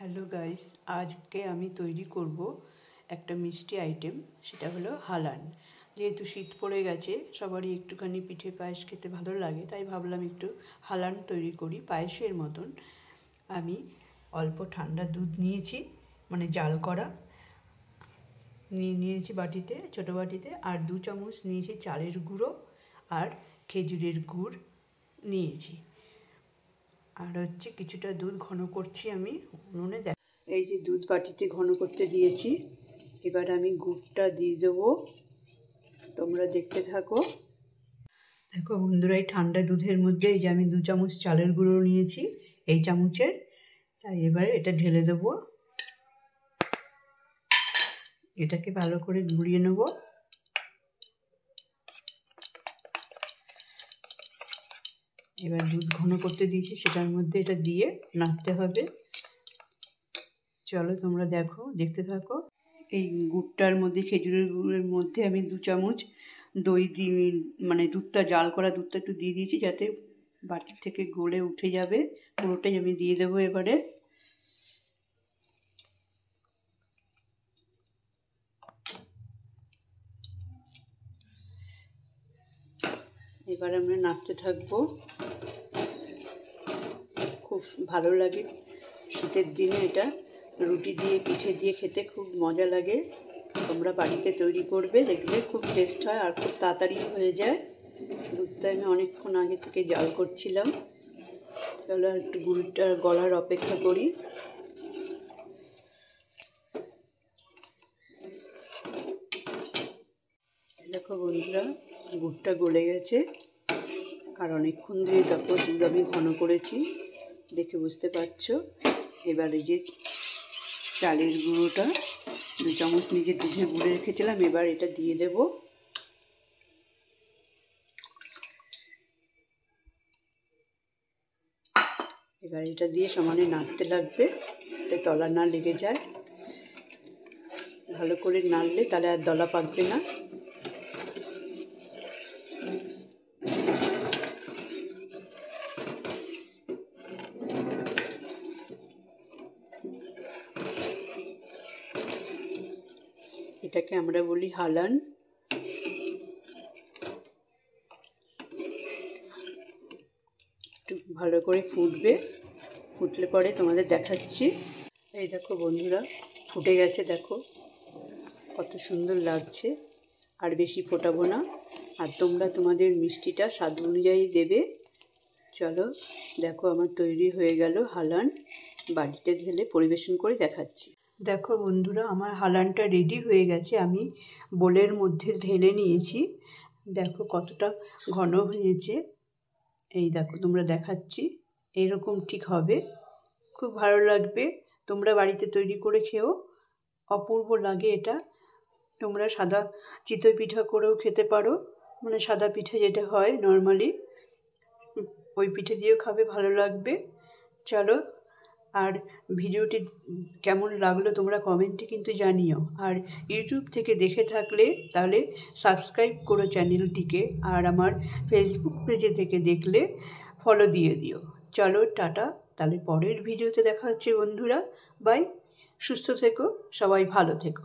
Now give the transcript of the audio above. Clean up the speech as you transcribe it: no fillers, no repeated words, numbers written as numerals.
Hello guys, আজকে আমি তৈরি করব একটা মিষ্টি আইটেম, সেটা হলো হালান। যেহেতু শীত পড়ে গেছে, সবারই একটুখানি পিঠে পায়েস খেতে ভালো লাগে, তাই ভাবলাম একটু হালান তৈরি করি পায়েসের মতন। আমি অল্প ঠান্ডা দুধ নিয়েছি, মানে জাল করা নিয়েছি বাটিতে, ছোটো বাটিতে, আর 2 চামচ নিয়েছি চালের গুঁড়ো আর খেজুরের গুড় নিয়েছি। আর হচ্ছে কিছুটা দুধ ঘন করছি আমি উনুনে। এই যে দুধ বাটিতে ঘন করতে দিয়েছি, এবার আমি গুড়টা দিয়ে দেবো, তোমরা দেখতে থাকো। দেখো বন্ধুরা, এই ঠান্ডা দুধের মধ্যে এই যে আমি 2 চামচ চালের গুঁড়ো নিয়েছি এই চামচের, তাই এবারে এটা ঢেলে দেবো। এটাকে ভালো করে গুলিয়ে নেব। এবার দুধ ঘন করতে দিয়েছি, সেটার মধ্যে এটা দিয়ে নাড়তে হবে। চলো তোমরা দেখতে থাকো। এই গুড়টার মধ্যে, খেজুরের গুড়ের মধ্যে আমি 2 চামচ দই দিয়ে, মানে দুধটা জাল করা দুধটা একটু দিয়ে দিয়েছি, যাতে বাটি থেকে গলে উঠে যাবে। পুরোটাই আমি দিয়ে দেবো এবারে। এবার আমরা নাড়তে থাকবো। খুব ভালো লাগে শীতের দিনে, এটা রুটি দিয়ে পিঠে দিয়ে খেতে খুব মজা লাগে। তোমরা বাড়িতে তৈরি করবে, দেখবে খুব টেস্ট হয় আর খুব তাড়াতাড়ি হয়ে যায়। দুধটা আমি অনেকক্ষণ আগে থেকে জাল করছিলাম। চলো আর একটু গুড়টা গলার অপেক্ষা করি। দেখো বন্ধুরা, গুড়টা গলে গেছে, আর অনেকক্ষণ ধরে তারপর দুধ আমি ঘন করেছি, দেখে বুঝতে পারছো। এবারে যে চালের গুঁড়োটা 2 চামচ নিজে দুধে গুলে রেখেছিলাম, এবার এটা দিয়ে দেব। এবার এটা দিয়ে সমানে নাড়তে লাগবে, যাতে তলা না লেগে যায়। ভালো করে নাড়লে তাহলে আর দলা পাকবে না। এটাকে আমরা বলি হালান। একটু ভালো করে ফুটলে পরে তোমাদের দেখাচ্ছি। এই দেখো বন্ধুরা, ফুটে গেছে, দেখো কত সুন্দর লাগছে। আর বেশি ফোটাবো না, আর তোমরা তোমাদের মিষ্টিটা স্বাদ অনুযায়ী দেবে। চলো দেখো, আমার তৈরি হয়ে গেল হালান। বাড়িতে ঢেলে পরিবেশন করে দেখাচ্ছি। দেখো বন্ধুরা, আমার হালানটা রেডি হয়ে গেছে। আমি বোলের মধ্যে ঢেলে নিয়েছি, দেখো কতটা ঘন হয়েছে। এই দেখো, তোমরা দেখাচ্ছি, এইরকম ঠিক হবে, খুব ভালো লাগবে। তোমরা বাড়িতে তৈরি করে খেও, অপূর্ব লাগে এটা। তোমরা সাদা চিতই পিঠা করেও খেতে পারো, মানে সাদা পিঠে যেটা হয় নর্মালি, ওই পিঠে দিয়েও খাবে, ভালো লাগবে। চলো, আর ভিডিওটি কেমন লাগলো তোমরা কমেন্টে কিন্তু জানিও। আর ইউটিউব থেকে দেখে থাকলে তাহলে সাবস্ক্রাইব করো চ্যানেলটিকে, আর আমার ফেসবুক পেজে থেকে দেখলে ফলো দিয়ে দিও। চলো টাটা, তাহলে পরের ভিডিওতে দেখা হচ্ছে বন্ধুরা। বাই, সুস্থ থেকো, সবাই ভালো থেকো।